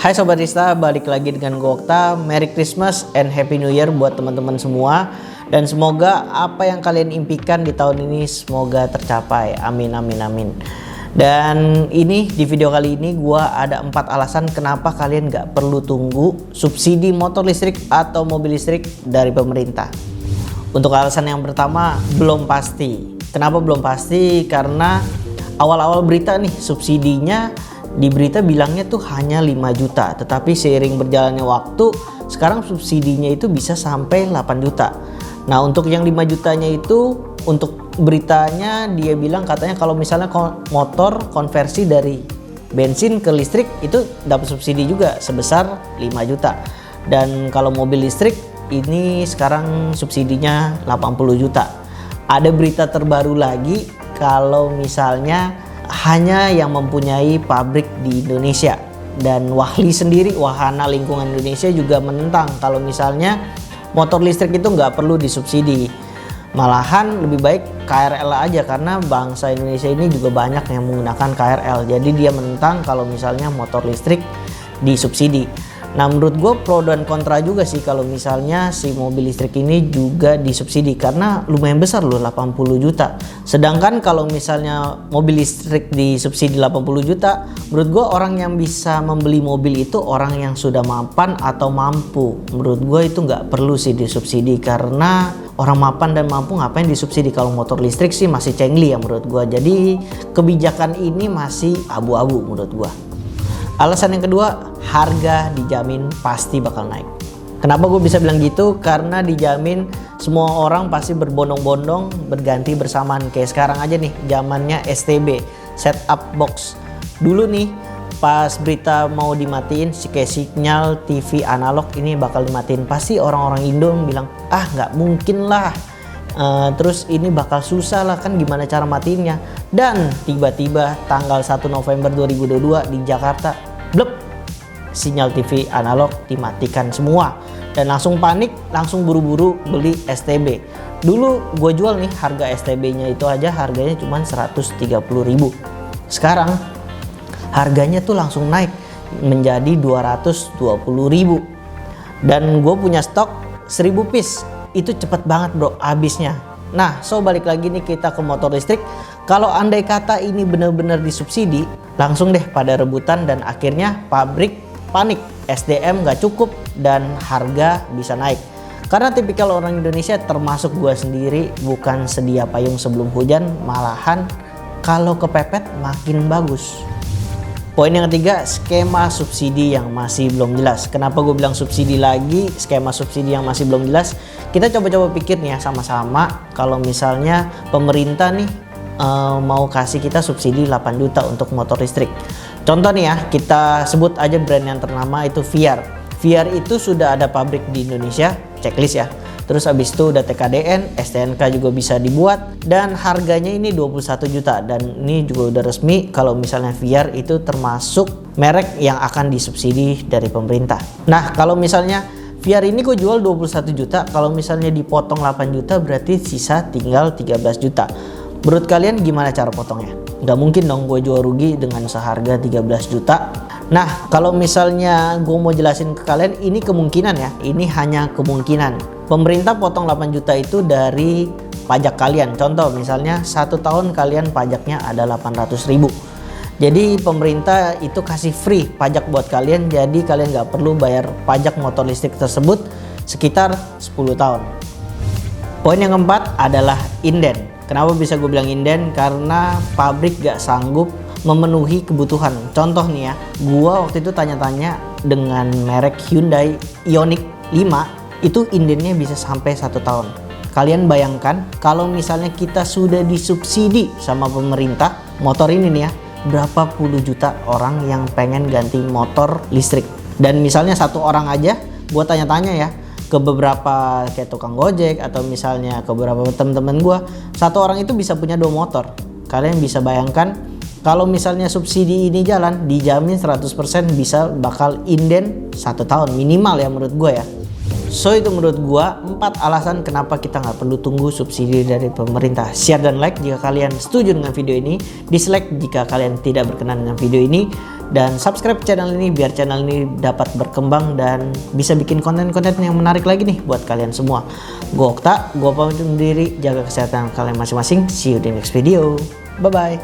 Hai Sobat Rista, balik lagi dengan gue Okta. Merry Christmas and Happy New Year buat teman-teman semua. Dan semoga apa yang kalian impikan di tahun ini semoga tercapai. Amin, amin, amin. Dan ini di video kali ini gue ada 4 alasan kenapa kalian gak perlu tunggu subsidi motor listrik atau mobil listrik dari pemerintah. Untuk alasan yang pertama, belum pasti. Kenapa belum pasti? Karena awal-awal berita nih subsidinya di berita bilangnya tuh hanya 5 juta, tetapi seiring berjalannya waktu sekarang subsidinya itu bisa sampai 8 juta. Nah, untuk yang 5 jutanya itu untuk beritanya dia bilang katanya kalau misalnya motor konversi dari bensin ke listrik itu dapat subsidi juga sebesar 5 juta. Dan kalau mobil listrik ini sekarang subsidinya 80 juta. Ada berita terbaru lagi kalau misalnya hanya yang mempunyai pabrik di Indonesia, dan Wahli sendiri, Wahana Lingkungan Indonesia juga menentang kalau misalnya motor listrik itu nggak perlu disubsidi, malahan lebih baik KRL aja karena bangsa Indonesia ini juga banyak yang menggunakan KRL. Jadi dia menentang kalau misalnya motor listrik disubsidi. Nah, menurut gue pro dan kontra juga sih kalau misalnya si mobil listrik ini juga disubsidi karena lumayan besar loh, 80 juta. Sedangkan kalau misalnya mobil listrik disubsidi 80 juta, menurut gue orang yang bisa membeli mobil itu orang yang sudah mapan atau mampu. Menurut gue itu nggak perlu sih disubsidi karena orang mapan dan mampu ngapain disubsidi. Kalau motor listrik sih masih cengli ya menurut gue. Jadi kebijakan ini masih abu-abu menurut gue. Alasan yang kedua, harga dijamin pasti bakal naik. Kenapa gue bisa bilang gitu? Karena dijamin semua orang pasti berbondong-bondong berganti bersamaan. Kayak sekarang aja nih, zamannya STB, set up box. Dulu nih, pas berita mau dimatiin, kayak sinyal TV analog ini bakal dimatiin. Pasti orang-orang Indo bilang, ah nggak mungkin lah. Terus ini bakal susah lah, kan gimana cara matiinnya. Dan tiba-tiba tanggal 1 November 2022 di Jakarta, blep, sinyal TV analog dimatikan semua. Dan langsung panik, langsung buru-buru beli STB. Dulu gue jual nih, harga STB-nya itu aja harganya cuma 130.000. Sekarang harganya tuh langsung naik menjadi 220.000. Dan gue punya stok 1000 piece. Itu cepet banget bro habisnya. Nah, so balik lagi nih kita ke motor listrik. Kalau andai kata ini benar-benar disubsidi, langsung deh pada rebutan dan akhirnya pabrik panik, SDM nggak cukup dan harga bisa naik. Karena tipikal orang Indonesia termasuk gua sendiri bukan sedia payung sebelum hujan, malahan kalau kepepet makin bagus. Poin yang ketiga, skema subsidi yang masih belum jelas. Kenapa gue bilang subsidi lagi, skema subsidi yang masih belum jelas? Kita coba-coba pikir nih ya sama-sama. Kalau misalnya pemerintah nih mau kasih kita subsidi 8 juta untuk motor listrik. Contoh nih ya, kita sebut aja brand yang ternama itu Viar. Viar itu sudah ada pabrik di Indonesia, checklist ya. Terus habis itu udah TKDN, STNK juga bisa dibuat dan harganya ini 21 juta dan ini juga udah resmi kalau misalnya Viar itu termasuk merek yang akan disubsidi dari pemerintah. Nah, kalau misalnya Viar ini gue jual 21 juta, kalau misalnya dipotong 8 juta berarti sisa tinggal 13 juta. Menurut kalian gimana cara potongnya? Nggak mungkin dong gue jual rugi dengan seharga 13 juta. Nah, kalau misalnya gue mau jelasin ke kalian, ini kemungkinan ya, ini hanya kemungkinan. Pemerintah potong 8 juta itu dari pajak kalian. Contoh misalnya 1 tahun kalian pajaknya ada 800.000. Jadi pemerintah itu kasih free pajak buat kalian. Jadi kalian nggak perlu bayar pajak motor listrik tersebut sekitar 10 tahun. Poin yang keempat adalah inden. Kenapa bisa gue bilang inden? Karena pabrik gak sanggup memenuhi kebutuhan. Contoh nih ya, gua waktu itu tanya-tanya dengan merek Hyundai Ioniq 5, itu indennya bisa sampai 1 tahun. Kalian bayangkan kalau misalnya kita sudah disubsidi sama pemerintah motor ini nih ya, berapa puluh juta orang yang pengen ganti motor listrik. Dan misalnya 1 orang aja, gua tanya-tanya ya ke beberapa kayak tukang gojek atau misalnya ke beberapa teman-teman gua, 1 orang itu bisa punya 2 motor. Kalian bisa bayangkan kalau misalnya subsidi ini jalan, dijamin 100% bisa bakal inden 1 tahun minimal ya menurut gue ya. So itu menurut gua 4 alasan kenapa kita nggak perlu tunggu subsidi dari pemerintah. Share dan like jika kalian setuju dengan video ini, dislike jika kalian tidak berkenan dengan video ini, dan subscribe channel ini biar channel ini dapat berkembang dan bisa bikin konten-konten yang menarik lagi nih buat kalian semua. Gue Okta, gue pamit undur diri, jaga kesehatan kalian masing-masing. See you di next video. Bye bye.